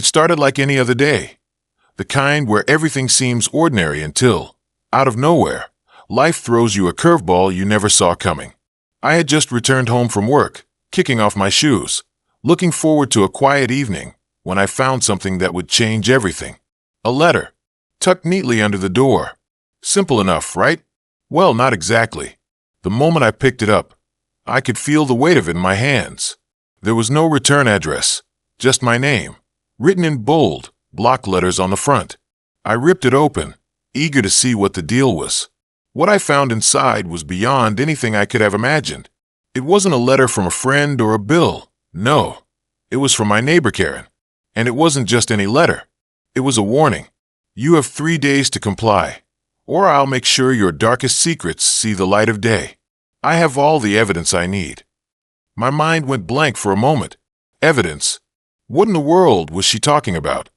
It started like any other day. The kind where everything seems ordinary until, out of nowhere, life throws you a curveball you never saw coming. I had just returned home from work, kicking off my shoes, looking forward to a quiet evening, when I found something that would change everything. A letter, tucked neatly under the door. Simple enough, right? Well, not exactly. The moment I picked it up, I could feel the weight of it in my hands. There was no return address, just my name, written in bold, block letters on the front. I ripped it open, eager to see what the deal was. What I found inside was beyond anything I could have imagined. It wasn't a letter from a friend or a bill. No, it was from my neighbor Karen. And it wasn't just any letter. It was a warning. You have 3 days to comply, or I'll make sure your darkest secrets see the light of day. I have all the evidence I need. My mind went blank for a moment. Evidence? What in the world was she talking about?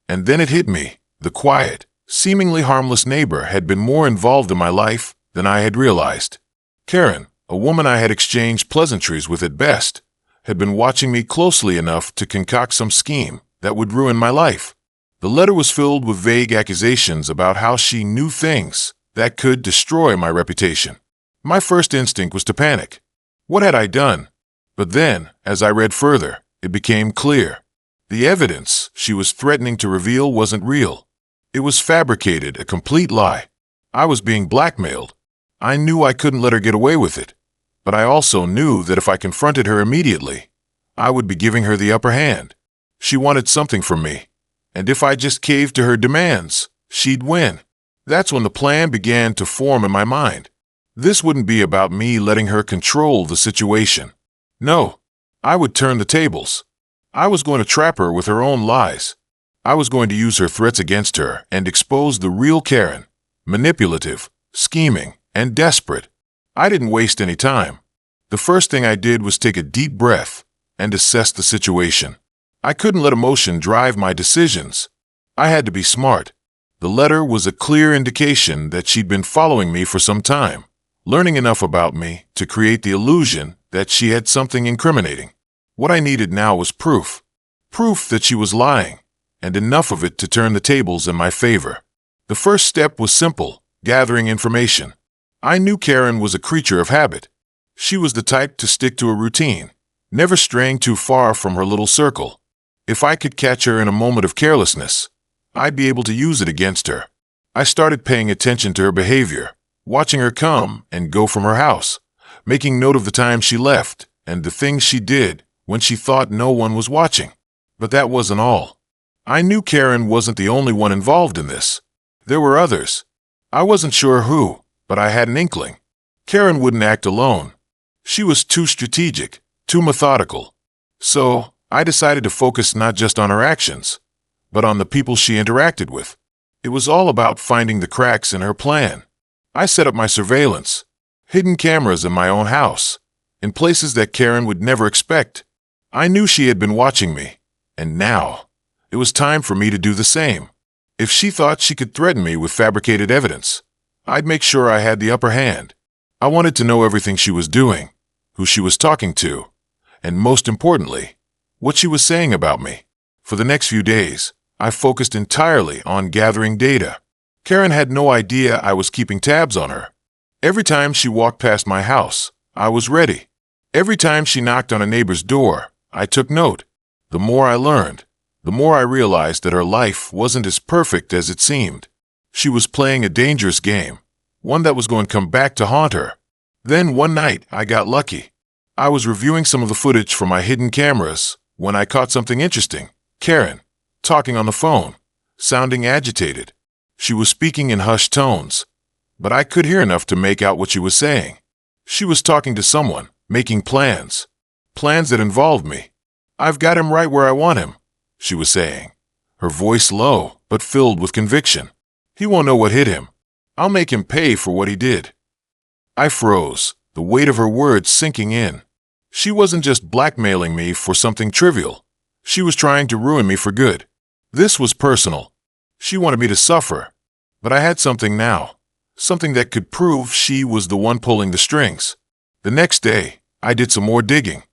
And then it hit me. The quiet, seemingly harmless neighbor had been more involved in my life than I had realized. Karen, a woman I had exchanged pleasantries with at best, had been watching me closely enough to concoct some scheme that would ruin my life. The letter was filled with vague accusations about how she knew things that could destroy my reputation. My first instinct was to panic. What had I done? But then, as I read further, it became clear. The evidence she was threatening to reveal wasn't real. It was fabricated, a complete lie. I was being blackmailed. I knew I couldn't let her get away with it. But I also knew that if I confronted her immediately, I would be giving her the upper hand. She wanted something from me, and if I just caved to her demands, she'd win. That's when the plan began to form in my mind. This wouldn't be about me letting her control the situation. No, I would turn the tables. I was going to trap her with her own lies. I was going to use her threats against her and expose the real Karen, manipulative, scheming, and desperate. I didn't waste any time. The first thing I did was take a deep breath and assess the situation. I couldn't let emotion drive my decisions. I had to be smart. The letter was a clear indication that she'd been following me for some time, learning enough about me to create the illusion that she had something incriminating. What I needed now was proof. Proof that she was lying, and enough of it to turn the tables in my favor. The first step was simple, gathering information. I knew Karen was a creature of habit. She was the type to stick to a routine, never straying too far from her little circle. If I could catch her in a moment of carelessness, I'd be able to use it against her. I started paying attention to her behavior, watching her come and go from her house, making note of the time she left and the things she did when she thought no one was watching. But that wasn't all. I knew Karen wasn't the only one involved in this. There were others. I wasn't sure who, but I had an inkling. Karen wouldn't act alone. She was too strategic, too methodical. So I decided to focus not just on her actions, but on the people she interacted with. It was all about finding the cracks in her plan. I set up my surveillance, hidden cameras in my own house, in places that Karen would never expect. I knew she had been watching me, and now it was time for me to do the same. If she thought she could threaten me with fabricated evidence, I'd make sure I had the upper hand. I wanted to know everything she was doing, who she was talking to, and most importantly, what she was saying about me. For the next few days, I focused entirely on gathering data. Karen had no idea I was keeping tabs on her. Every time she walked past my house, I was ready. Every time she knocked on a neighbor's door, I took note. The more I learned, the more I realized that her life wasn't as perfect as it seemed. She was playing a dangerous game, one that was going to come back to haunt her. Then one night, I got lucky. I was reviewing some of the footage from my hidden cameras when I caught something interesting. Karen, talking on the phone, sounding agitated. She was speaking in hushed tones, but I could hear enough to make out what she was saying. She was talking to someone, making plans. Plans that involved me. "I've got him right where I want him," she was saying, her voice low but filled with conviction. "He won't know what hit him. I'll make him pay for what he did." I froze, the weight of her words sinking in. She wasn't just blackmailing me for something trivial. She was trying to ruin me for good. This was personal. She wanted me to suffer. But I had something now. Something that could prove she was the one pulling the strings. The next day, I did some more digging.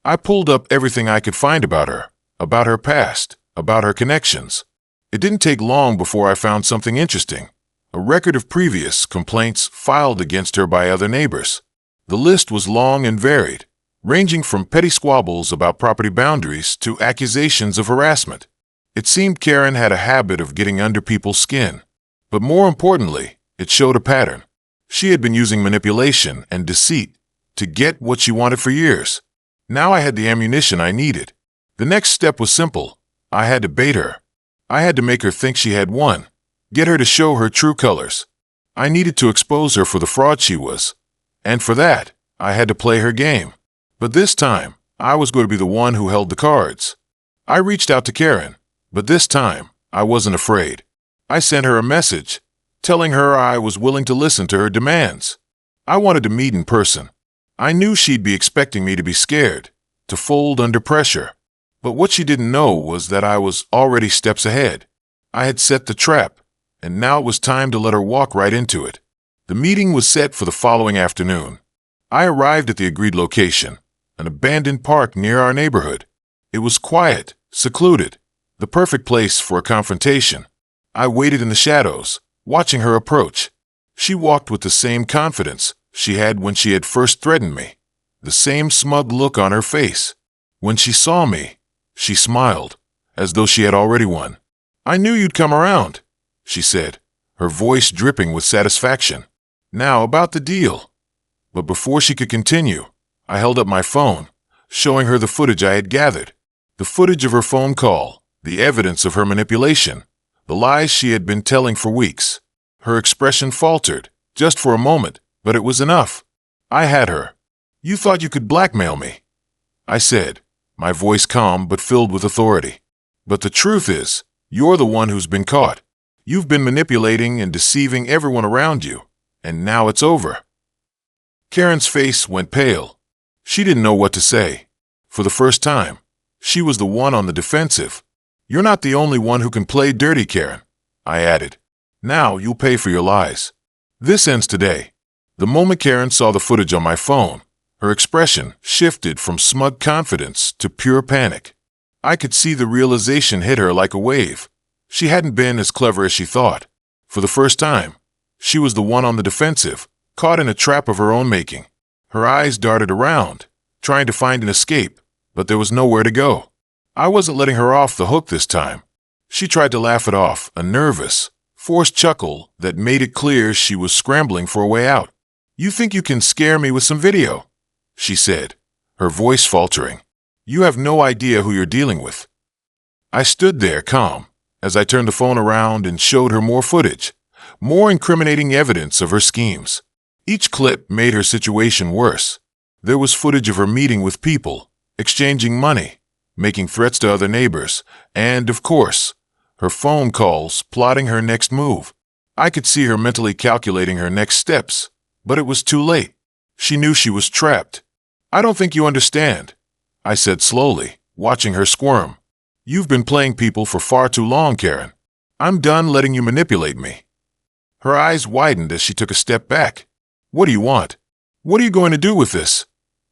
I pulled up everything I could find about her past, about her connections. It didn't take long before I found something interesting: a record of previous complaints filed against her by other neighbors. The list was long and varied, ranging from petty squabbles about property boundaries to accusations of harassment. It seemed Karen had a habit of getting under people's skin. But more importantly, it showed a pattern. She had been using manipulation and deceit to get what she wanted for years. Now I had the ammunition I needed. The next step was simple. I had to bait her. I had to make her think she had won, get her to show her true colors. I needed to expose her for the fraud she was. And for that, I had to play her game. But this time, I was going to be the one who held the cards. I reached out to Karen, but this time, I wasn't afraid. I sent her a message, telling her I was willing to listen to her demands. I wanted to meet in person. I knew she'd be expecting me to be scared, to fold under pressure. But what she didn't know was that I was already steps ahead. I had set the trap, and now it was time to let her walk right into it. The meeting was set for the following afternoon. I arrived at the agreed location, an abandoned park near our neighborhood. It was quiet, secluded, the perfect place for a confrontation. I waited in the shadows, watching her approach. She walked with the same confidence she had when she had first threatened me, the same smug look on her face. When she saw me, she smiled, as though she had already won. "I knew you'd come around," she said, her voice dripping with satisfaction. "Now about the deal." But before she could continue, I held up my phone, showing her the footage I had gathered. The footage of her phone call, the evidence of her manipulation, the lies she had been telling for weeks. Her expression faltered, just for a moment, but it was enough. I had her. "You thought you could blackmail me," I said, my voice calm but filled with authority. "But the truth is, you're the one who's been caught. You've been manipulating and deceiving everyone around you, and now it's over." Karen's face went pale. She didn't know what to say. For the first time, she was the one on the defensive. "You're not the only one who can play dirty, Karen," I added. "Now you'll pay for your lies. This ends today." The moment Karen saw the footage on my phone, her expression shifted from smug confidence to pure panic. I could see the realization hit her like a wave. She hadn't been as clever as she thought. For the first time, she was the one on the defensive, caught in a trap of her own making. Her eyes darted around, trying to find an escape, but there was nowhere to go. I wasn't letting her off the hook this time. She tried to laugh it off, a nervous, forced chuckle that made it clear she was scrambling for a way out. "You think you can scare me with some video?" she said, her voice faltering. "You have no idea who you're dealing with." I stood there calm as I turned the phone around and showed her more footage, more incriminating evidence of her schemes. Each clip made her situation worse. There was footage of her meeting with people, exchanging money, making threats to other neighbors, and, of course, her phone calls plotting her next move. I could see her mentally calculating her next steps, but it was too late. She knew she was trapped. "I don't think you understand," I said slowly, watching her squirm. "You've been playing people for far too long, Karen. I'm done letting you manipulate me." Her eyes widened as she took a step back. "What do you want? What are you going to do with this?"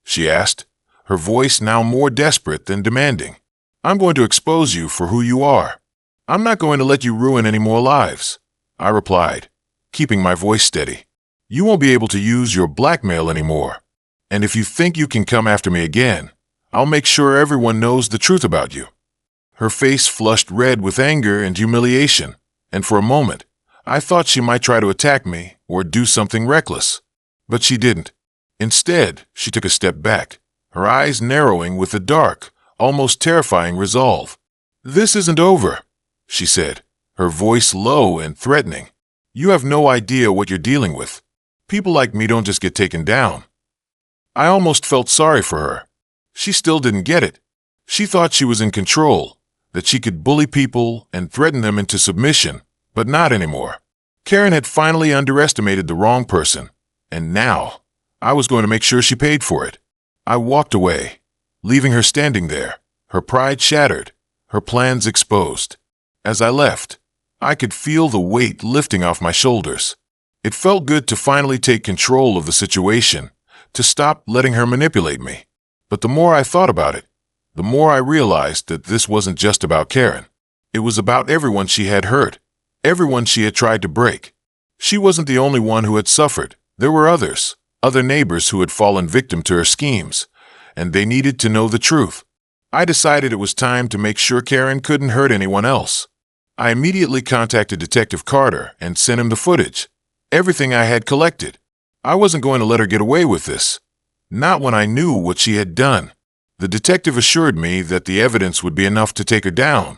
she asked, her voice now more desperate than demanding. "I'm going to expose you for who you are. I'm not going to let you ruin any more lives," I replied, keeping my voice steady. "You won't be able to use your blackmail anymore. And if you think you can come after me again, I'll make sure everyone knows the truth about you." Her face flushed red with anger and humiliation, and for a moment, I thought she might try to attack me or do something reckless. But she didn't. Instead, she took a step back, her eyes narrowing with a dark, almost terrifying resolve. "This isn't over," she said, her voice low and threatening. "You have no idea what you're dealing with. People like me don't just get taken down." I almost felt sorry for her. She still didn't get it. She thought she was in control, that she could bully people and threaten them into submission, but not anymore. Karen had finally underestimated the wrong person, and now I was going to make sure she paid for it. I walked away, leaving her standing there, her pride shattered, her plans exposed. As I left, I could feel the weight lifting off my shoulders. It felt good to finally take control of the situation, to stop letting her manipulate me. But the more I thought about it, the more I realized that this wasn't just about Karen. It was about everyone she had hurt, everyone she had tried to break. She wasn't the only one who had suffered. There were others, other neighbors who had fallen victim to her schemes, and they needed to know the truth. I decided it was time to make sure Karen couldn't hurt anyone else. I immediately contacted Detective Carter and sent him the footage, everything I had collected. I wasn't going to let her get away with this. Not when I knew what she had done. The detective assured me that the evidence would be enough to take her down,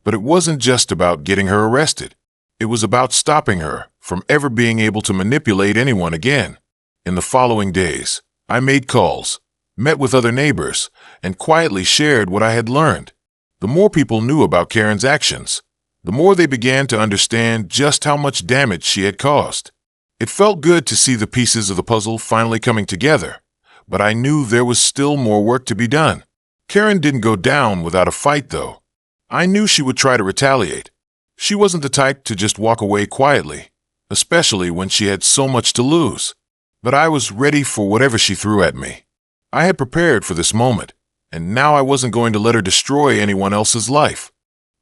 but it wasn't just about getting her arrested. It was about stopping her from ever being able to manipulate anyone again. In the following days, I made calls, met with other neighbors, and quietly shared what I had learned. The more people knew about Karen's actions, the more they began to understand just how much damage she had caused. It felt good to see the pieces of the puzzle finally coming together, but I knew there was still more work to be done. Karen didn't go down without a fight, though. I knew she would try to retaliate. She wasn't the type to just walk away quietly, especially when she had so much to lose. But I was ready for whatever she threw at me. I had prepared for this moment, and now I wasn't going to let her destroy anyone else's life.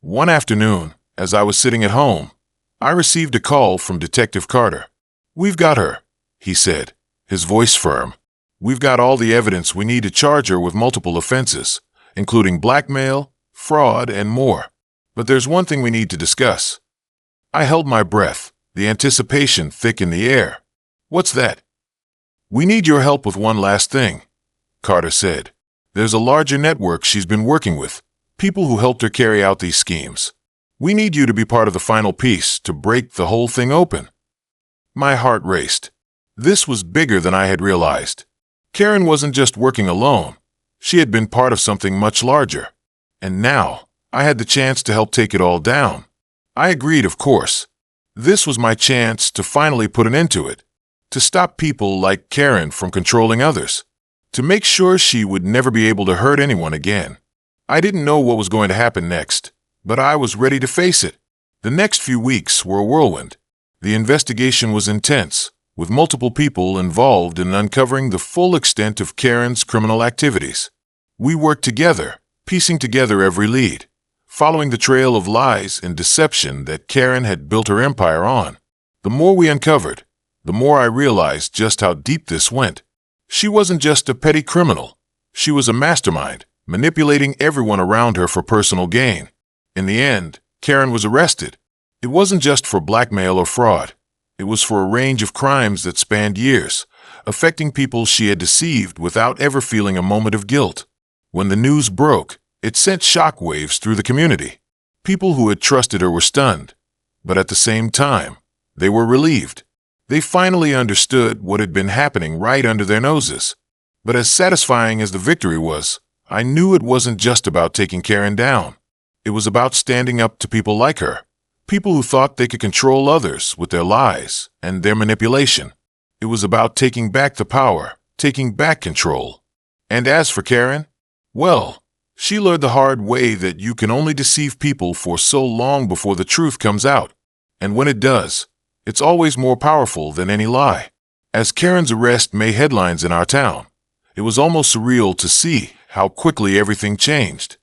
One afternoon, as I was sitting at home, I received a call from Detective Carter. "We've got her," he said, his voice firm. "We've got all the evidence we need to charge her with multiple offenses, including blackmail, fraud, and more. But there's one thing we need to discuss." I held my breath, the anticipation thick in the air. "What's that?" "We need your help with one last thing," Carter said. "There's a larger network she's been working with, people who helped her carry out these schemes. We need you to be part of the final piece to break the whole thing open." My heart raced. This was bigger than I had realized. Karen wasn't just working alone. She had been part of something much larger. And now, I had the chance to help take it all down. I agreed, of course. This was my chance to finally put an end to it, to stop people like Karen from controlling others, to make sure she would never be able to hurt anyone again. I didn't know what was going to happen next, but I was ready to face it. The next few weeks were a whirlwind. The investigation was intense, with multiple people involved in uncovering the full extent of Karen's criminal activities. We worked together, piecing together every lead, following the trail of lies and deception that Karen had built her empire on. The more we uncovered, the more I realized just how deep this went. She wasn't just a petty criminal. She was a mastermind, manipulating everyone around her for personal gain. In the end, Karen was arrested. It wasn't just for blackmail or fraud. It was for a range of crimes that spanned years, affecting people she had deceived without ever feeling a moment of guilt. When the news broke, it sent shockwaves through the community. People who had trusted her were stunned, but at the same time, they were relieved. They finally understood what had been happening right under their noses. But as satisfying as the victory was, I knew it wasn't just about taking Karen down. It was about standing up to people like her, people who thought they could control others with their lies and their manipulation. It was about taking back the power, taking back control. And as for Karen, well, she learned the hard way that you can only deceive people for so long before the truth comes out. And when it does, it's always more powerful than any lie. As Karen's arrest made headlines in our town, it was almost surreal to see how quickly everything changed.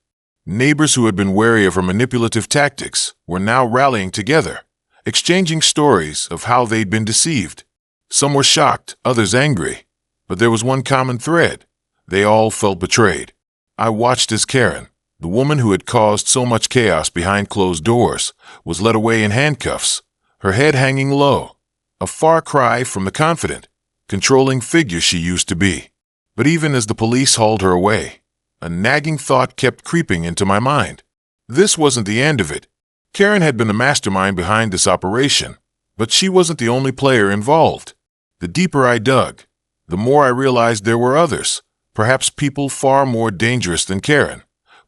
Neighbors who had been wary of her manipulative tactics were now rallying together, exchanging stories of how they'd been deceived. Some were shocked, others angry, but there was one common thread. They all felt betrayed. I watched as Karen, the woman who had caused so much chaos behind closed doors, was led away in handcuffs, her head hanging low, a far cry from the confident, controlling figure she used to be. But even as the police hauled her away, a nagging thought kept creeping into my mind. This wasn't the end of it. Karen had been the mastermind behind this operation, but she wasn't the only player involved. The deeper I dug, the more I realized there were others, perhaps people far more dangerous than Karen,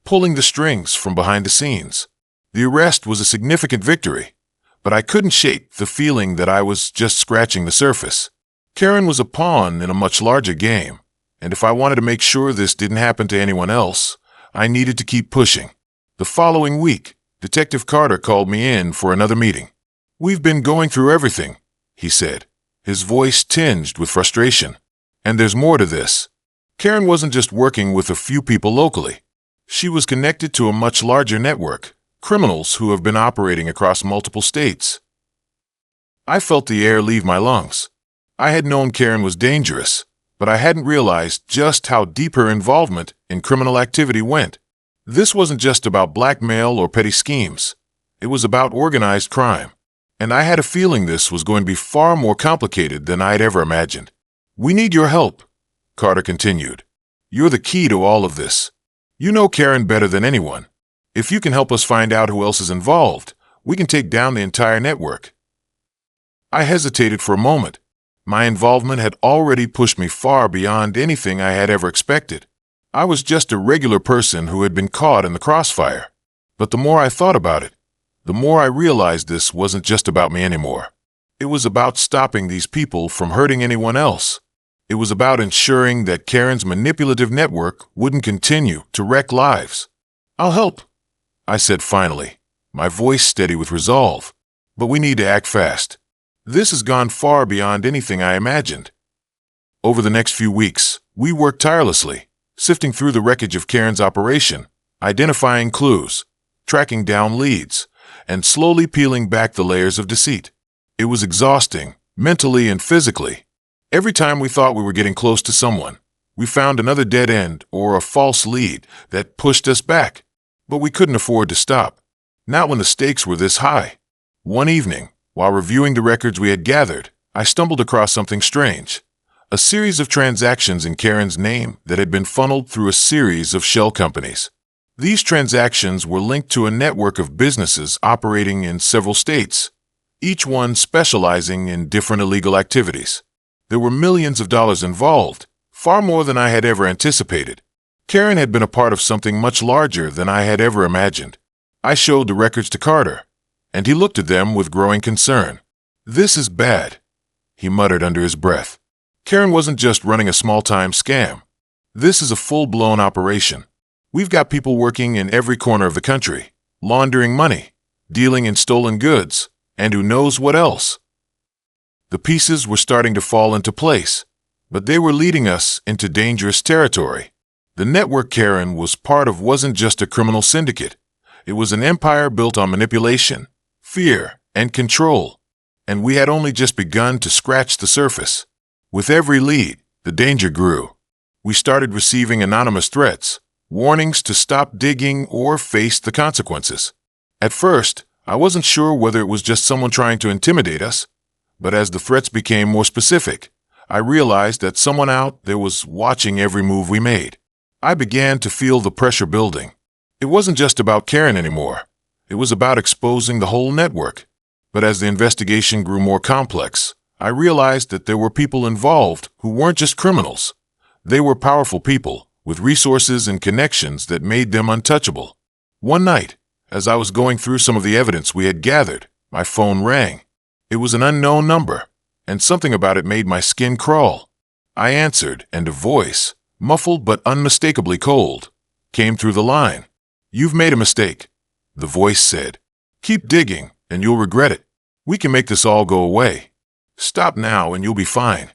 pulling the strings from behind the scenes. The arrest was a significant victory, but I couldn't shake the feeling that I was just scratching the surface. Karen was a pawn in a much larger game, and if I wanted to make sure this didn't happen to anyone else, I needed to keep pushing. The following week, Detective Carter called me in for another meeting. "We've been going through everything," he said, his voice tinged with frustration. "And there's more to this. Karen wasn't just working with a few people locally. She was connected to a much larger network, criminals who have been operating across multiple states. I felt the air leave my lungs. I had known Karen was dangerous, but I hadn't realized just how deep her involvement in criminal activity went. This wasn't just about blackmail or petty schemes. It was about organized crime. And I had a feeling this was going to be far more complicated than I'd ever imagined. "We need your help," Carter continued. "You're the key to all of this. You know Karen better than anyone. If you can help us find out who else is involved, we can take down the entire network." I hesitated for a moment. My involvement had already pushed me far beyond anything I had ever expected. I was just a regular person who had been caught in the crossfire. But the more I thought about it, the more I realized this wasn't just about me anymore. It was about stopping these people from hurting anyone else. It was about ensuring that Karen's manipulative network wouldn't continue to wreck lives. "I'll help," I said finally, my voice steady with resolve. "But we need to act fast. This has gone far beyond anything I imagined." Over the next few weeks, we worked tirelessly, sifting through the wreckage of Karen's operation, identifying clues, tracking down leads, and slowly peeling back the layers of deceit. It was exhausting, mentally and physically. Every time we thought we were getting close to someone, we found another dead end or a false lead that pushed us back. But we couldn't afford to stop, not when the stakes were this high. One evening, while reviewing the records we had gathered, I stumbled across something strange. A series of transactions in Karen's name that had been funneled through a series of shell companies. These transactions were linked to a network of businesses operating in several states, each one specializing in different illegal activities. There were millions of dollars involved, far more than I had ever anticipated. Karen had been a part of something much larger than I had ever imagined. I showed the records to Carter, and he looked at them with growing concern. "This is bad," he muttered under his breath. "Karen wasn't just running a small-time scam. This is a full-blown operation. We've got people working in every corner of the country, laundering money, dealing in stolen goods, and who knows what else." The pieces were starting to fall into place, but they were leading us into dangerous territory. The network Karen was part of wasn't just a criminal syndicate. It was an empire built on manipulation, fear, and control. And we had only just begun to scratch the surface. With every lead, the danger grew. We started receiving anonymous threats, warnings to stop digging or face the consequences. At first, I wasn't sure whether it was just someone trying to intimidate us, but as the threats became more specific, I realized that someone out there was watching every move we made. I began to feel the pressure building. It wasn't just about Karen anymore. It was about exposing the whole network. But as the investigation grew more complex, I realized that there were people involved who weren't just criminals. They were powerful people with resources and connections that made them untouchable. One night, as I was going through some of the evidence we had gathered, my phone rang. It was an unknown number, and something about it made my skin crawl. I answered, and a voice, muffled but unmistakably cold, came through the line. "You've made a mistake," the voice said. "Keep digging, and you'll regret it. We can make this all go away. Stop now, and you'll be fine."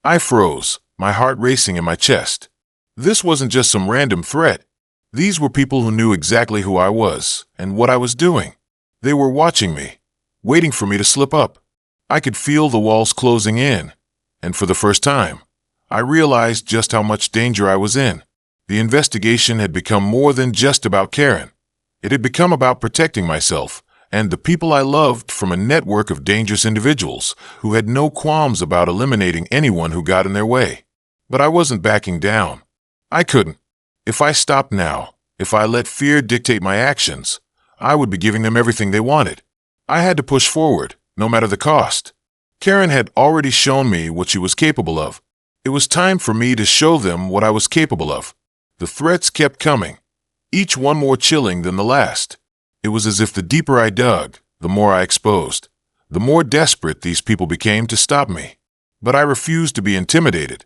I froze, my heart racing in my chest. This wasn't just some random threat. These were people who knew exactly who I was and what I was doing. They were watching me, waiting for me to slip up. I could feel the walls closing in, and for the first time, I realized just how much danger I was in. The investigation had become more than just about Karen. It had become about protecting myself and the people I loved from a network of dangerous individuals who had no qualms about eliminating anyone who got in their way. But I wasn't backing down. I couldn't. If I stopped now, if I let fear dictate my actions, I would be giving them everything they wanted. I had to push forward, no matter the cost. Karen had already shown me what she was capable of. It was time for me to show them what I was capable of. The threats kept coming, each one more chilling than the last. It was as if the deeper I dug, the more I exposed, the more desperate these people became to stop me. But I refused to be intimidated.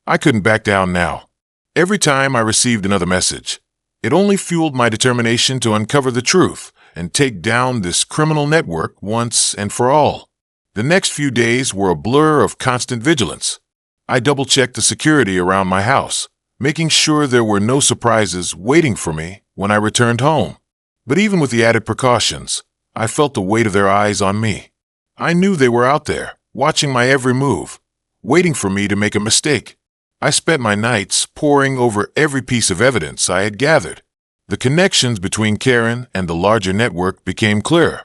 I couldn't back down now. Every time I received another message, it only fueled my determination to uncover the truth and take down this criminal network once and for all. The next few days were a blur of constant vigilance. I double-checked the security around my house, making sure there were no surprises waiting for me when I returned home. But even with the added precautions, I felt the weight of their eyes on me. I knew they were out there, watching my every move, waiting for me to make a mistake. I spent my nights poring over every piece of evidence I had gathered. The connections between Karen and the larger network became clearer.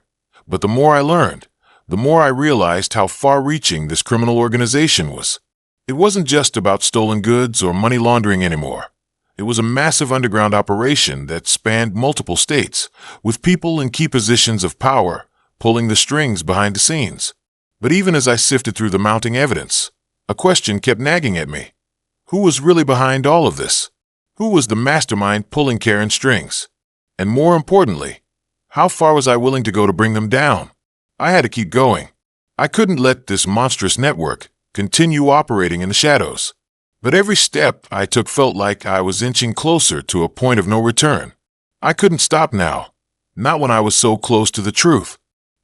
But the more I learned, the more I realized how far-reaching this criminal organization was. It wasn't just about stolen goods or money laundering anymore. It was a massive underground operation that spanned multiple states, with people in key positions of power pulling the strings behind the scenes. But even as I sifted through the mounting evidence, a question kept nagging at me. Who was really behind all of this? Who was the mastermind pulling Karen's strings? And more importantly, how far was I willing to go to bring them down? I had to keep going. I couldn't let this monstrous network continue operating in the shadows. But every step I took felt like I was inching closer to a point of no return. I couldn't stop now, not when I was so close to the truth.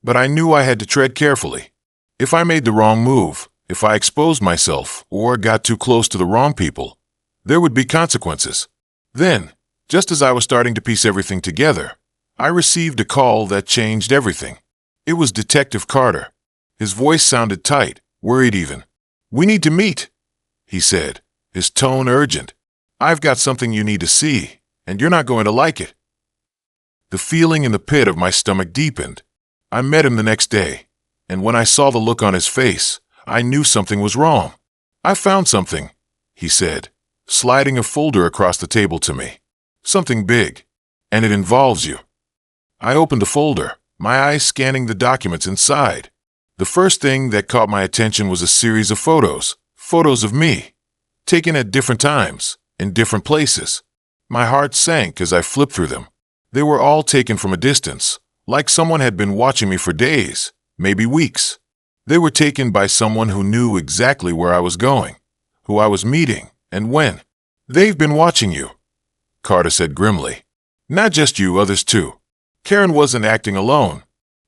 But I knew I had to tread carefully. If I made the wrong move, if I exposed myself or got too close to the wrong people, there would be consequences. Then, just as I was starting to piece everything together, I received a call that changed everything. It was Detective Carter. His voice sounded tight, worried even. "We need to meet," he said, his tone urgent. "I've got something you need to see, and you're not going to like it." The feeling in the pit of my stomach deepened. I met him the next day, and when I saw the look on his face, I knew something was wrong. "I found something," he said, sliding a folder across the table to me. "Something big, and it involves you." I opened the folder, my eyes scanning the documents inside. The first thing that caught my attention was a series of photos of me, taken at different times, in different places. My heart sank as I flipped through them. They were all taken from a distance, like someone had been watching me for days, maybe weeks. They were taken by someone who knew exactly where I was going, who I was meeting, and when. "They've been watching you," Carter said grimly. "Not just you, others too." Karen wasn't acting alone.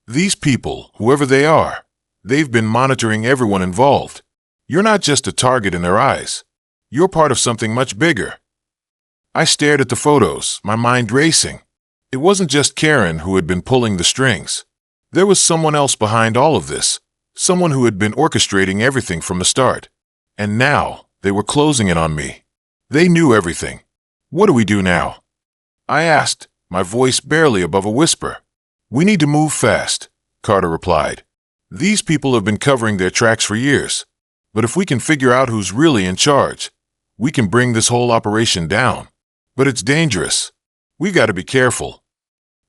These people, whoever they are, they've been monitoring everyone involved. You're not just a target in their eyes. You're part of something much bigger. I stared at the photos, my mind racing. It wasn't just Karen who had been pulling the strings. There was someone else behind all of this, someone who had been orchestrating everything from the start. And now, they were closing in on me. They knew everything. "What do we do now?" I asked, my voice barely above a whisper. "We need to move fast," Carter replied. "These people have been covering their tracks for years. But if we can figure out who's really in charge, we can bring this whole operation down. But it's dangerous. We've got to be careful."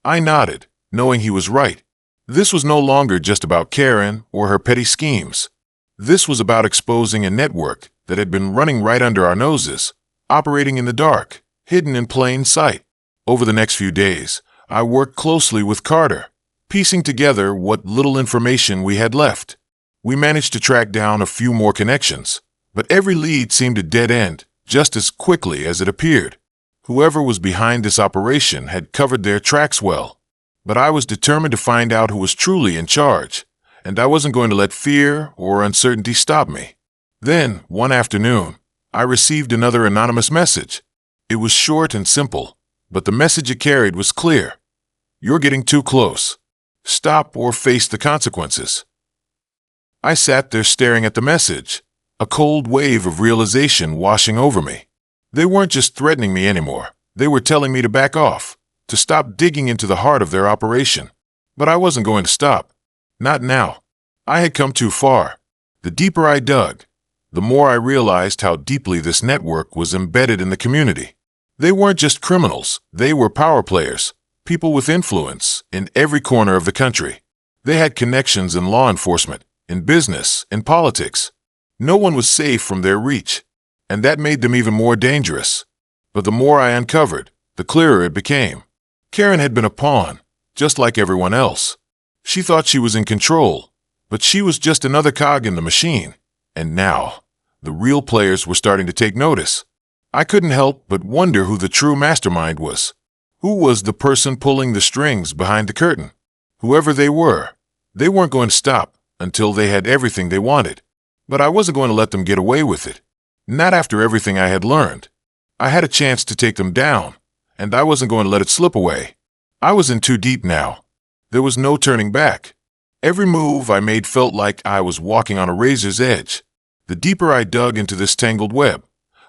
I nodded, knowing he was right. This was no longer just about Karen or her petty schemes. This was about exposing a network that had been running right under our noses, operating in the dark, hidden in plain sight. Over the next few days, I worked closely with Carter, piecing together what little information we had left. We managed to track down a few more connections, but every lead seemed a dead end just as quickly as it appeared. Whoever was behind this operation had covered their tracks well, but I was determined to find out who was truly in charge, and I wasn't going to let fear or uncertainty stop me. Then, one afternoon, I received another anonymous message. It was short and simple, but the message it carried was clear. "You're getting too close. Stop or face the consequences." I sat there staring at the message, a cold wave of realization washing over me. They weren't just threatening me anymore. They were telling me to back off, to stop digging into the heart of their operation. But I wasn't going to stop. Not now. I had come too far. The deeper I dug, the more I realized how deeply this network was embedded in the community. They weren't just criminals. They were power players, people with influence in every corner of the country. They had connections in law enforcement, in business, in politics. No one was safe from their reach, and that made them even more dangerous. But the more I uncovered, the clearer it became. Karen had been a pawn, just like everyone else. She thought she was in control, but she was just another cog in the machine. And now, the real players were starting to take notice. I couldn't help but wonder who the true mastermind was. Who was the person pulling the strings behind the curtain? Whoever they weren't going to stop until they had everything they wanted. But I wasn't going to let them get away with it. Not after everything I had learned. I had a chance to take them down, and I wasn't going to let it slip away. I was in too deep now. There was no turning back. Every move I made felt like I was walking on a razor's edge. The deeper I dug into this tangled web,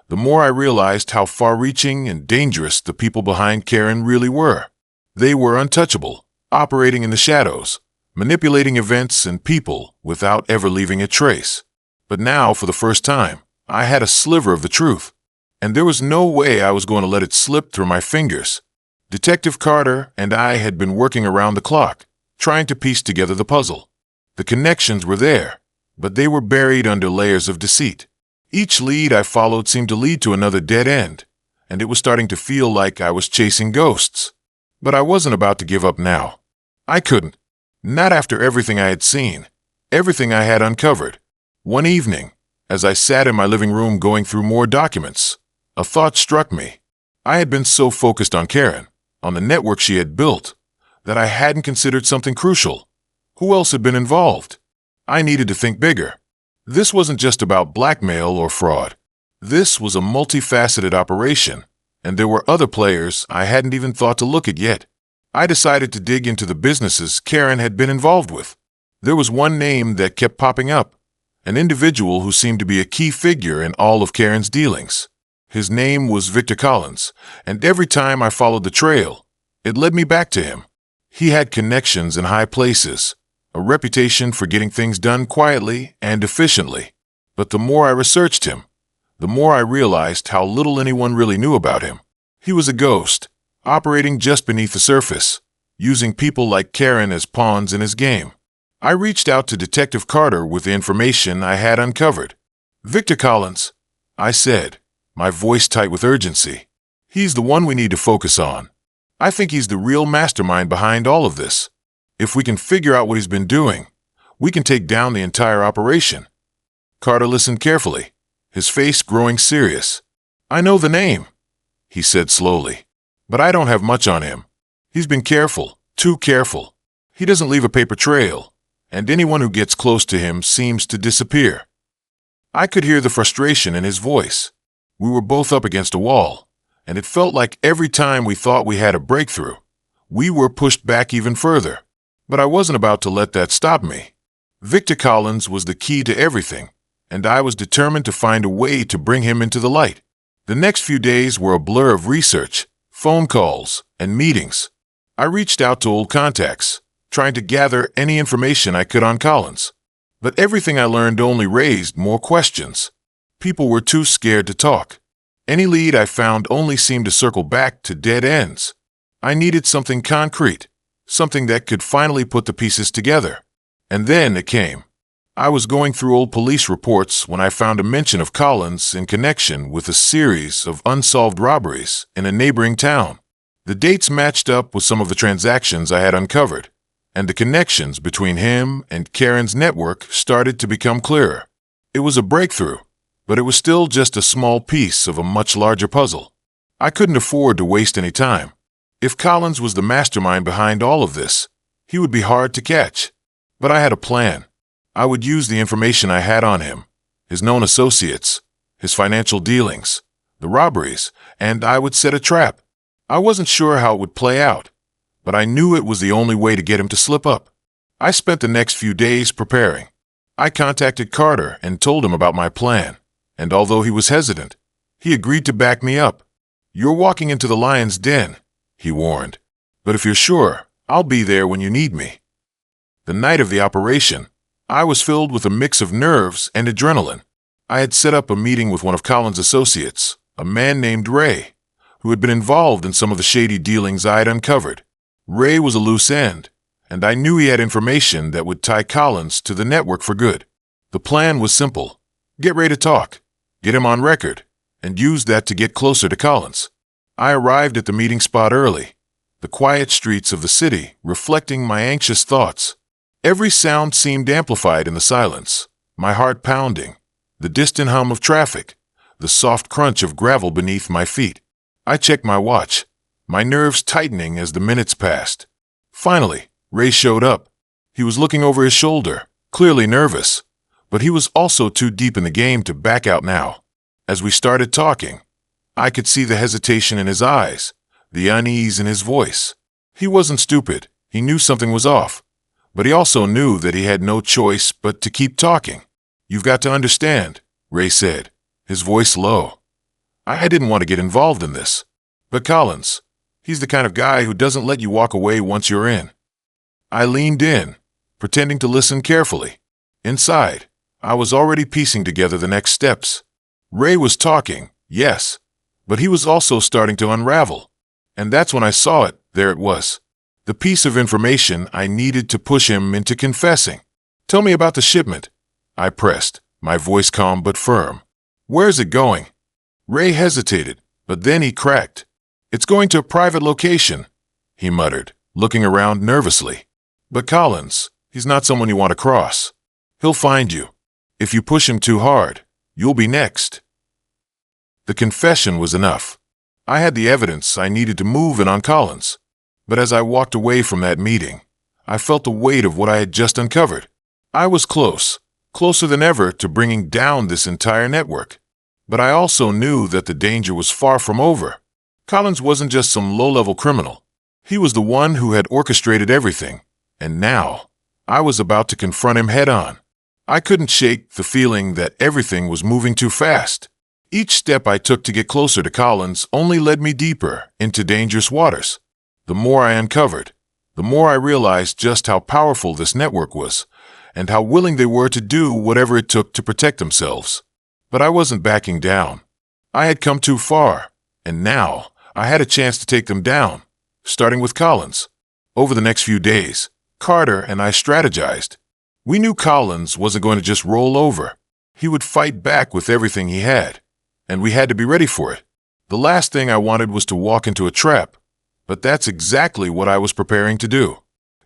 the more I realized how far-reaching and dangerous the people behind Karen really were. They were untouchable, operating in the shadows, manipulating events and people without ever leaving a trace. But now, for the first time, I had a sliver of the truth, and there was no way I was going to let it slip through my fingers. Detective Carter and I had been working around the clock, trying to piece together the puzzle. The connections were there, but they were buried under layers of deceit. Each lead I followed seemed to lead to another dead end, and it was starting to feel like I was chasing ghosts. But I wasn't about to give up now. I couldn't. Not after everything I had seen, everything I had uncovered. One evening, as I sat in my living room going through more documents, a thought struck me. I had been so focused on Karen, on the network she had built, that I hadn't considered something crucial. Who else had been involved? I needed to think bigger. This wasn't just about blackmail or fraud. This was a multifaceted operation, and there were other players I hadn't even thought to look at yet. I decided to dig into the businesses Karen had been involved with. There was one name that kept popping up, an individual who seemed to be a key figure in all of Karen's dealings. His name was Victor Collins, and every time I followed the trail, it led me back to him. He had connections in high places, a reputation for getting things done quietly and efficiently. But the more I researched him, the more I realized how little anyone really knew about him. He was a ghost, operating just beneath the surface, using people like Karen as pawns in his game. I reached out to Detective Carter with the information I had uncovered. "Victor Collins," I said, my voice tight with urgency. "He's the one we need to focus on. I think he's the real mastermind behind all of this. If we can figure out what he's been doing, we can take down the entire operation." Carter listened carefully, his face growing serious. "I know the name," he said slowly, "but I don't have much on him. He's been careful, too careful. He doesn't leave a paper trail, and anyone who gets close to him seems to disappear." I could hear the frustration in his voice. We were both up against a wall, and it felt like every time we thought we had a breakthrough, we were pushed back even further. But I wasn't about to let that stop me. Victor Collins was the key to everything, and I was determined to find a way to bring him into the light. The next few days were a blur of research, phone calls, and meetings. I reached out to old contacts, trying to gather any information I could on Collins. But everything I learned only raised more questions. People were too scared to talk. Any lead I found only seemed to circle back to dead ends. I needed something concrete, something that could finally put the pieces together. And then it came. I was going through old police reports when I found a mention of Collins in connection with a series of unsolved robberies in a neighboring town. The dates matched up with some of the transactions I had uncovered, and the connections between him and Karen's network started to become clearer. It was a breakthrough, but it was still just a small piece of a much larger puzzle. I couldn't afford to waste any time. If Collins was the mastermind behind all of this, he would be hard to catch. But I had a plan. I would use the information I had on him, his known associates, his financial dealings, the robberies, and I would set a trap. I wasn't sure how it would play out, but I knew it was the only way to get him to slip up. I spent the next few days preparing. I contacted Carter and told him about my plan, and although he was hesitant, he agreed to back me up. "You're walking into the lion's den," he warned, "but if you're sure, I'll be there when you need me." The night of the operation, I was filled with a mix of nerves and adrenaline. I had set up a meeting with one of Collins' associates, a man named Ray, who had been involved in some of the shady dealings I had uncovered. Ray was a loose end, and I knew he had information that would tie Collins to the network for good. The plan was simple. Get Ray to talk, get him on record, and use that to get closer to Collins. I arrived at the meeting spot early, the quiet streets of the city reflecting my anxious thoughts. Every sound seemed amplified in the silence, my heart pounding, the distant hum of traffic, the soft crunch of gravel beneath my feet. I checked my watch, my nerves tightening as the minutes passed. Finally, Ray showed up. He was looking over his shoulder, clearly nervous, but he was also too deep in the game to back out now. As we started talking, I could see the hesitation in his eyes, the unease in his voice. He wasn't stupid. He knew something was off. But he also knew that he had no choice but to keep talking. "You've got to understand," Ray said, his voice low. "I didn't want to get involved in this. But Collins, he's the kind of guy who doesn't let you walk away once you're in." I leaned in, pretending to listen carefully. Inside, I was already piecing together the next steps. Ray was talking, yes, but he was also starting to unravel. And that's when I saw it. There it was. The piece of information I needed to push him into confessing. "Tell me about the shipment," I pressed, my voice calm but firm. "Where's it going?" Ray hesitated, but then he cracked. "It's going to a private location," he muttered, looking around nervously. "But Collins, he's not someone you want to cross. He'll find you. If you push him too hard, you'll be next." The confession was enough. I had the evidence I needed to move in on Collins. But as I walked away from that meeting, I felt the weight of what I had just uncovered. I was close, closer than ever to bringing down this entire network. But I also knew that the danger was far from over. Collins wasn't just some low-level criminal. He was the one who had orchestrated everything. And now, I was about to confront him head-on. I couldn't shake the feeling that everything was moving too fast. Each step I took to get closer to Collins only led me deeper into dangerous waters. The more I uncovered, the more I realized just how powerful this network was, and how willing they were to do whatever it took to protect themselves. But I wasn't backing down. I had come too far, and now I had a chance to take them down, starting with Collins. Over the next few days, Carter and I strategized. We knew Collins wasn't going to just roll over. He would fight back with everything he had, and we had to be ready for it. The last thing I wanted was to walk into a trap. But that's exactly what I was preparing to do.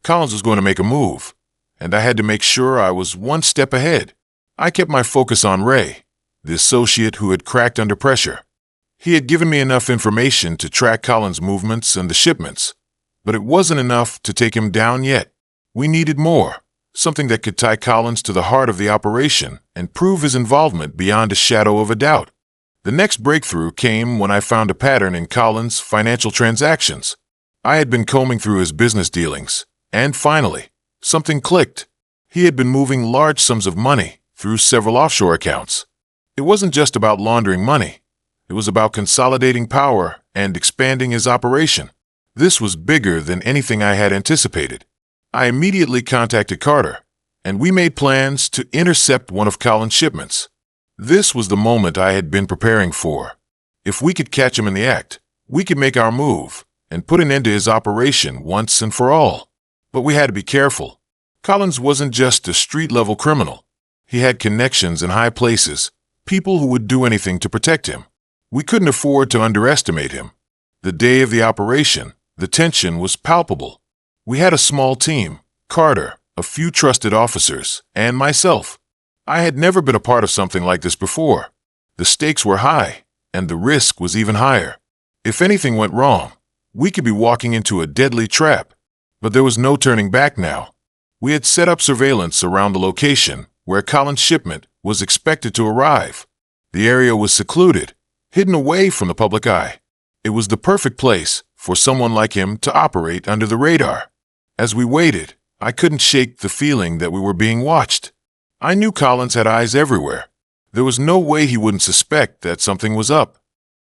Collins was going to make a move, and I had to make sure I was one step ahead. I kept my focus on Ray, the associate who had cracked under pressure. He had given me enough information to track Collins' movements and the shipments, but it wasn't enough to take him down yet. We needed more, something that could tie Collins to the heart of the operation and prove his involvement beyond a shadow of a doubt. The next breakthrough came when I found a pattern in Collins' financial transactions. I had been combing through his business dealings, and finally, something clicked. He had been moving large sums of money through several offshore accounts. It wasn't just about laundering money. It was about consolidating power and expanding his operation. This was bigger than anything I had anticipated. I immediately contacted Carter, and we made plans to intercept one of Collins' shipments. This was the moment I had been preparing for. If we could catch him in the act, we could make our move and put an end to his operation once and for all. But we had to be careful. Collins wasn't just a street-level criminal. He had connections in high places, people who would do anything to protect him. We couldn't afford to underestimate him. The day of the operation, the tension was palpable. We had a small team, Carter, a few trusted officers, and myself. I had never been a part of something like this before. The stakes were high, and the risk was even higher. If anything went wrong, we could be walking into a deadly trap. But there was no turning back now. We had set up surveillance around the location where Collins' shipment was expected to arrive. The area was secluded, hidden away from the public eye. It was the perfect place for someone like him to operate under the radar. As we waited, I couldn't shake the feeling that we were being watched. I knew Collins had eyes everywhere. There was no way he wouldn't suspect that something was up.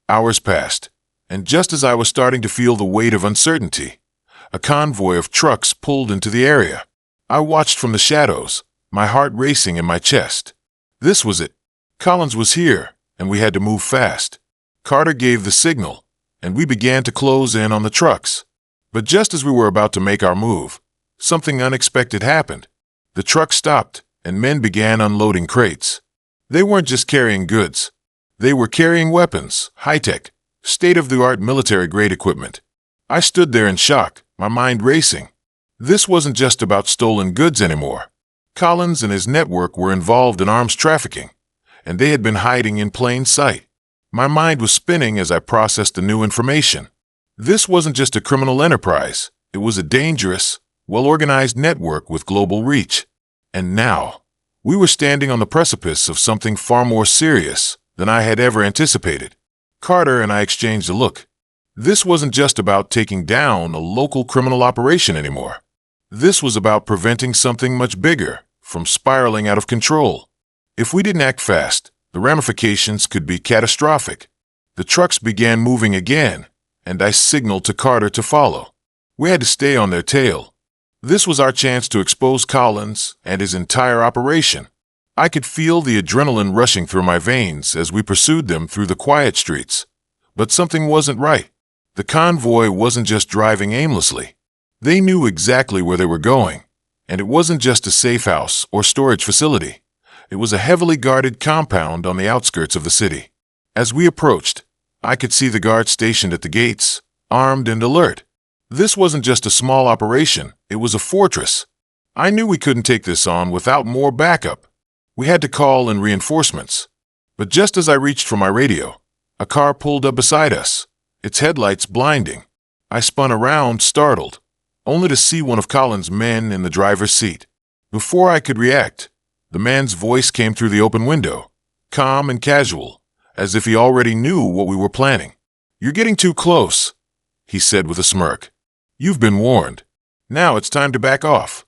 Hours passed, and just as I was starting to feel the weight of uncertainty, a convoy of trucks pulled into the area. I watched from the shadows, my heart racing in my chest. This was it. Collins was here, and we had to move fast. Carter gave the signal, and we began to close in on the trucks. But just as we were about to make our move, something unexpected happened. The truck stopped, and men began unloading crates. They weren't just carrying goods. They were carrying weapons, high-tech, state-of-the-art military-grade equipment. I stood there in shock, my mind racing. This wasn't just about stolen goods anymore. Collins and his network were involved in arms trafficking, and they had been hiding in plain sight. My mind was spinning as I processed the new information. This wasn't just a criminal enterprise. It was a dangerous, well-organized network with global reach. And now, we were standing on the precipice of something far more serious than I had ever anticipated. Carter and I exchanged a look. This wasn't just about taking down a local criminal operation anymore. This was about preventing something much bigger from spiraling out of control. If we didn't act fast, the ramifications could be catastrophic. The trucks began moving again, and I signaled to Carter to follow. We had to stay on their tail. This was our chance to expose Collins and his entire operation. I could feel the adrenaline rushing through my veins as we pursued them through the quiet streets. But something wasn't right. The convoy wasn't just driving aimlessly. They knew exactly where they were going, and it wasn't just a safe house or storage facility. It was a heavily guarded compound on the outskirts of the city. As we approached, I could see the guards stationed at the gates, armed and alert. This wasn't just a small operation, it was a fortress. I knew we couldn't take this on without more backup. We had to call in reinforcements. But just as I reached for my radio, a car pulled up beside us, its headlights blinding. I spun around, startled, only to see one of Collins' men in the driver's seat. Before I could react, the man's voice came through the open window, calm and casual, as if he already knew what we were planning. "You're getting too close," he said with a smirk. "You've been warned. Now it's time to back off."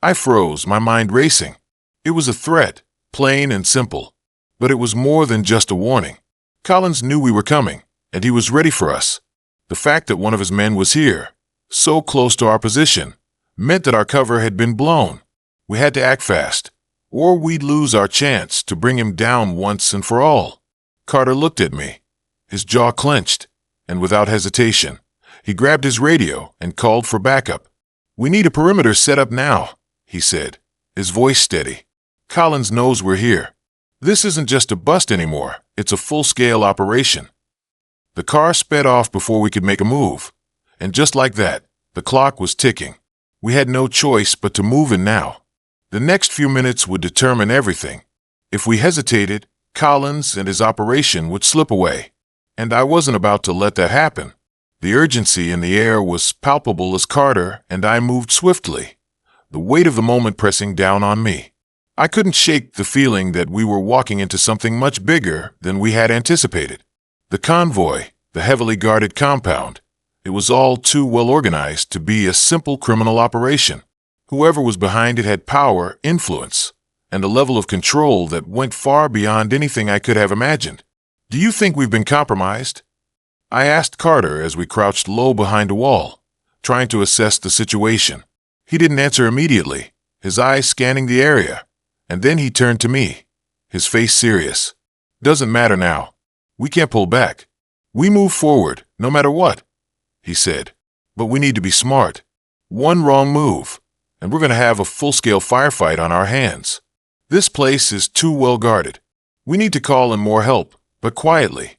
I froze, my mind racing. It was a threat, plain and simple. But it was more than just a warning. Collins knew we were coming, and he was ready for us. The fact that one of his men was here, so close to our position, meant that our cover had been blown. We had to act fast, or we'd lose our chance to bring him down once and for all. Carter looked at me, his jaw clenched, and without hesitation, he grabbed his radio and called for backup. "We need a perimeter set up now," he said, his voice steady. "Collins knows we're here. This isn't just a bust anymore, it's a full-scale operation." The car sped off before we could make a move, and just like that, the clock was ticking. We had no choice but to move in now. The next few minutes would determine everything. If we hesitated, Collins and his operation would slip away, and I wasn't about to let that happen. The urgency in the air was palpable as Carter and I moved swiftly, the weight of the moment pressing down on me. I couldn't shake the feeling that we were walking into something much bigger than we had anticipated. The convoy, the heavily guarded compound, it was all too well organized to be a simple criminal operation. Whoever was behind it had power, influence, and a level of control that went far beyond anything I could have imagined. "Do you think we've been compromised?" I asked Carter as we crouched low behind a wall, trying to assess the situation. He didn't answer immediately, his eyes scanning the area. And then he turned to me, his face serious. "Doesn't matter now. We can't pull back. We move forward, no matter what," he said. "But we need to be smart. One wrong move, and we're going to have a full-scale firefight on our hands. This place is too well guarded. We need to call in more help, but quietly."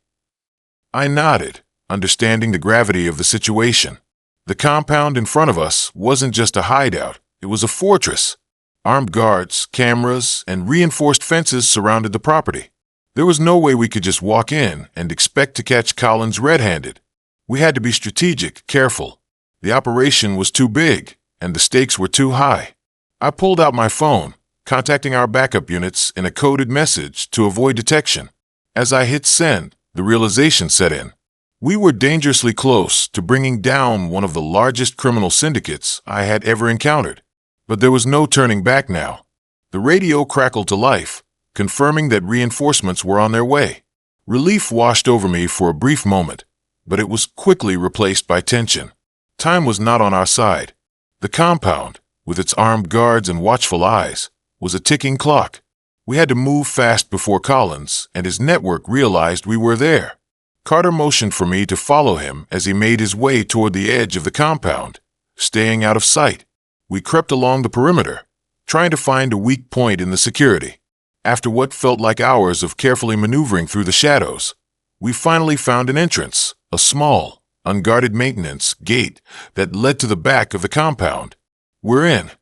I nodded, understanding the gravity of the situation. The compound in front of us wasn't just a hideout, it was a fortress. Armed guards, cameras, and reinforced fences surrounded the property. There was no way we could just walk in and expect to catch Collins red-handed. We had to be strategic, careful. The operation was too big, and the stakes were too high. I pulled out my phone, contacting our backup units in a coded message to avoid detection. As I hit send, the realization set in. We were dangerously close to bringing down one of the largest criminal syndicates I had ever encountered. But there was no turning back now. The radio crackled to life, confirming that reinforcements were on their way. Relief washed over me for a brief moment, but it was quickly replaced by tension. Time was not on our side. The compound, with its armed guards and watchful eyes, was a ticking clock. We had to move fast before Collins and his network realized we were there. Carter motioned for me to follow him as he made his way toward the edge of the compound, staying out of sight. We crept along the perimeter, trying to find a weak point in the security. After what felt like hours of carefully maneuvering through the shadows, we finally found an entrance, a small, unguarded maintenance gate that led to the back of the compound. "We're in,"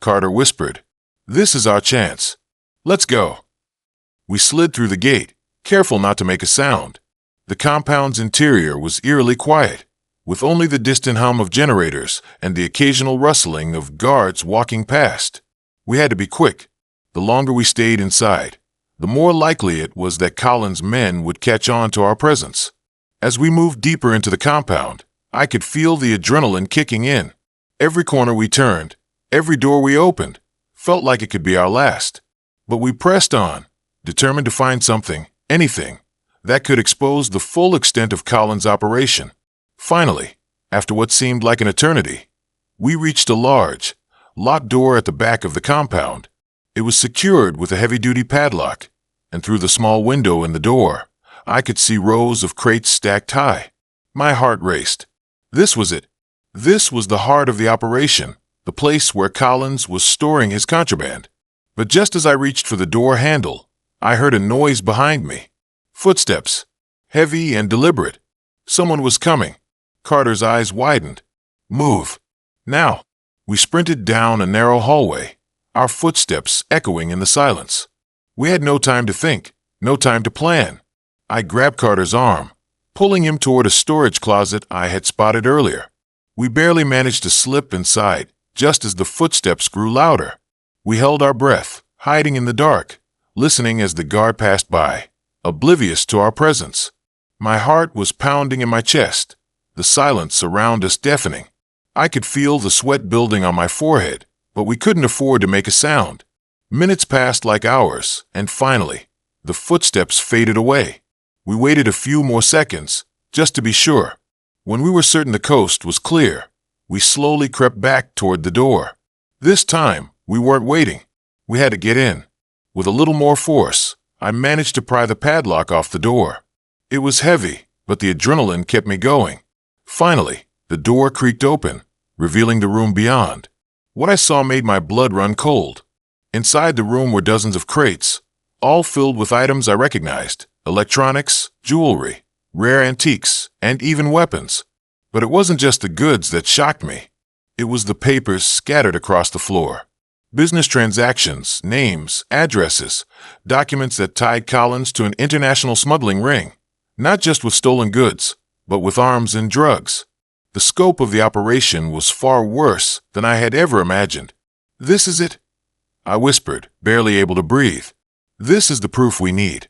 Carter whispered. "This is our chance. Let's go." We slid through the gate, careful not to make a sound. The compound's interior was eerily quiet, with only the distant hum of generators and the occasional rustling of guards walking past. We had to be quick. The longer we stayed inside, the more likely it was that Collins' men would catch on to our presence. As we moved deeper into the compound, I could feel the adrenaline kicking in. Every corner we turned, every door we opened, felt like it could be our last. But we pressed on, determined to find something, anything, that could expose the full extent of Colin's operation. Finally, after what seemed like an eternity, we reached a large, locked door at the back of the compound. It was secured with a heavy-duty padlock, and through the small window in the door, I could see rows of crates stacked high. My heart raced. This was it. This was the heart of the operation, the place where Collins was storing his contraband. But just as I reached for the door handle, I heard a noise behind me. Footsteps, heavy and deliberate. Someone was coming. Carter's eyes widened. Move. Now. We sprinted down a narrow hallway, our footsteps echoing in the silence. We had no time to think, no time to plan. I grabbed Carter's arm, pulling him toward a storage closet I had spotted earlier. We barely managed to slip inside, just as the footsteps grew louder. We held our breath, hiding in the dark, listening as the guard passed by, oblivious to our presence. My heart was pounding in my chest, the silence around us deafening. I could feel the sweat building on my forehead, but we couldn't afford to make a sound. Minutes passed like hours, and finally, the footsteps faded away. We waited a few more seconds, just to be sure. When we were certain the coast was clear, we slowly crept back toward the door. This time, we weren't waiting. We had to get in. With a little more force, I managed to pry the padlock off the door. It was heavy, but the adrenaline kept me going. Finally, the door creaked open, revealing the room beyond. What I saw made my blood run cold. Inside the room were dozens of crates, all filled with items I recognized: electronics, jewelry, rare antiques, and even weapons. But it wasn't just the goods that shocked me. It was the papers scattered across the floor. Business transactions, names, addresses, documents that tied Collins to an international smuggling ring, not just with stolen goods, but with arms and drugs. The scope of the operation was far worse than I had ever imagined. "This is it," I whispered, barely able to breathe. "This is the proof we need."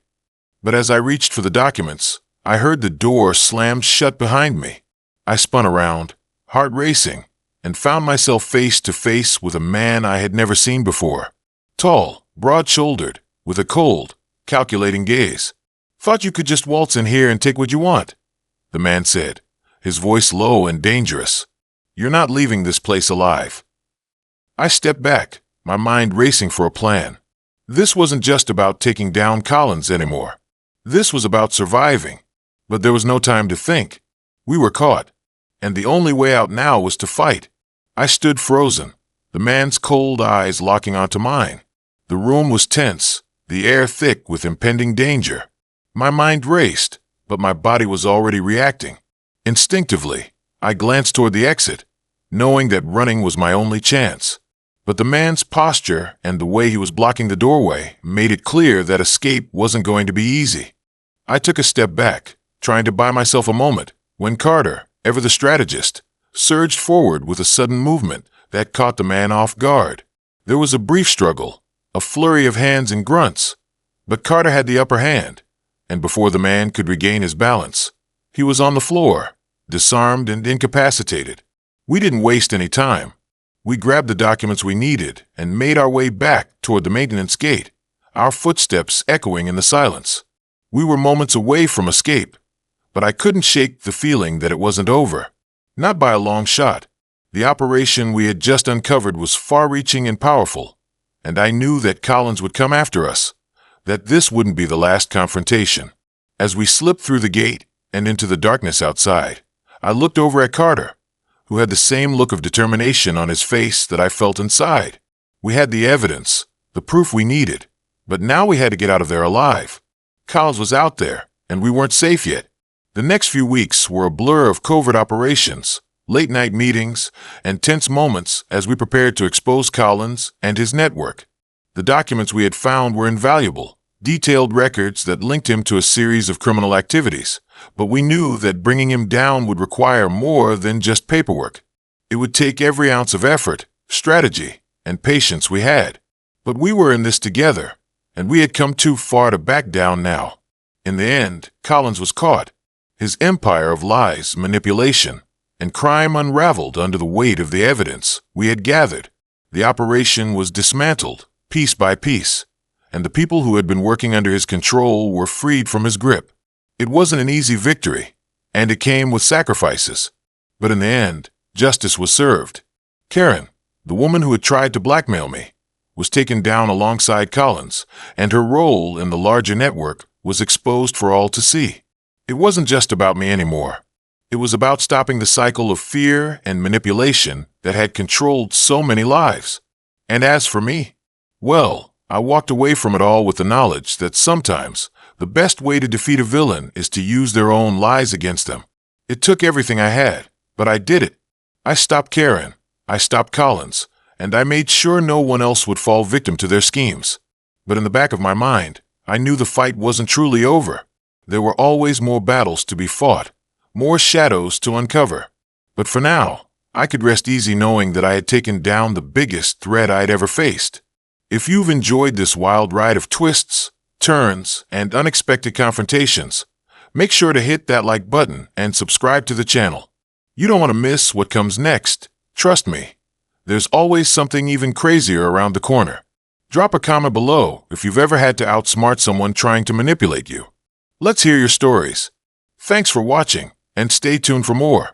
But as I reached for the documents, I heard the door slammed shut behind me. I spun around, heart racing, and found myself face to face with a man I had never seen before. Tall, broad-shouldered, with a cold, calculating gaze. "Thought you could just waltz in here and take what you want," the man said, his voice low and dangerous. "You're not leaving this place alive." I stepped back, my mind racing for a plan. This wasn't just about taking down Collins anymore. This was about surviving. But there was no time to think. We were caught, and the only way out now was to fight. I stood frozen, the man's cold eyes locking onto mine. The room was tense, the air thick with impending danger. My mind raced, but my body was already reacting. Instinctively, I glanced toward the exit, knowing that running was my only chance. But the man's posture and the way he was blocking the doorway made it clear that escape wasn't going to be easy. I took a step back, trying to buy myself a moment, when Carter, ever the strategist, surged forward with a sudden movement that caught the man off guard. There was a brief struggle, a flurry of hands and grunts, but Carter had the upper hand, and before the man could regain his balance, he was on the floor, disarmed and incapacitated. We didn't waste any time. We grabbed the documents we needed and made our way back toward the maintenance gate, our footsteps echoing in the silence. We were moments away from escape, but I couldn't shake the feeling that it wasn't over. Not by a long shot. The operation we had just uncovered was far-reaching and powerful, and I knew that Collins would come after us, that this wouldn't be the last confrontation. As we slipped through the gate and into the darkness outside, I looked over at Carter, who had the same look of determination on his face that I felt inside. We had the evidence, the proof we needed, but now we had to get out of there alive. Collins was out there, and we weren't safe yet. The next few weeks were a blur of covert operations, late-night meetings, and tense moments as we prepared to expose Collins and his network. The documents we had found were invaluable, detailed records that linked him to a series of criminal activities, but we knew that bringing him down would require more than just paperwork. It would take every ounce of effort, strategy, and patience we had. But we were in this together, and we had come too far to back down now. In the end, Collins was caught. His empire of lies, manipulation, and crime unraveled under the weight of the evidence we had gathered. The operation was dismantled, piece by piece, and the people who had been working under his control were freed from his grip. It wasn't an easy victory, and it came with sacrifices. But in the end, justice was served. Karen, the woman who had tried to blackmail me, was taken down alongside Collins, and her role in the larger network was exposed for all to see. It wasn't just about me anymore. It was about stopping the cycle of fear and manipulation that had controlled so many lives. And as for me, well, I walked away from it all with the knowledge that sometimes the best way to defeat a villain is to use their own lies against them. It took everything I had, but I did it. I stopped Karen, I stopped Collins, and I made sure no one else would fall victim to their schemes. But in the back of my mind, I knew the fight wasn't truly over. There were always more battles to be fought, more shadows to uncover. But for now, I could rest easy knowing that I had taken down the biggest threat I'd ever faced. If you've enjoyed this wild ride of twists, turns, and unexpected confrontations, make sure to hit that like button and subscribe to the channel. You don't want to miss what comes next. Trust me, there's always something even crazier around the corner. Drop a comment below if you've ever had to outsmart someone trying to manipulate you. Let's hear your stories. Thanks for watching, and stay tuned for more.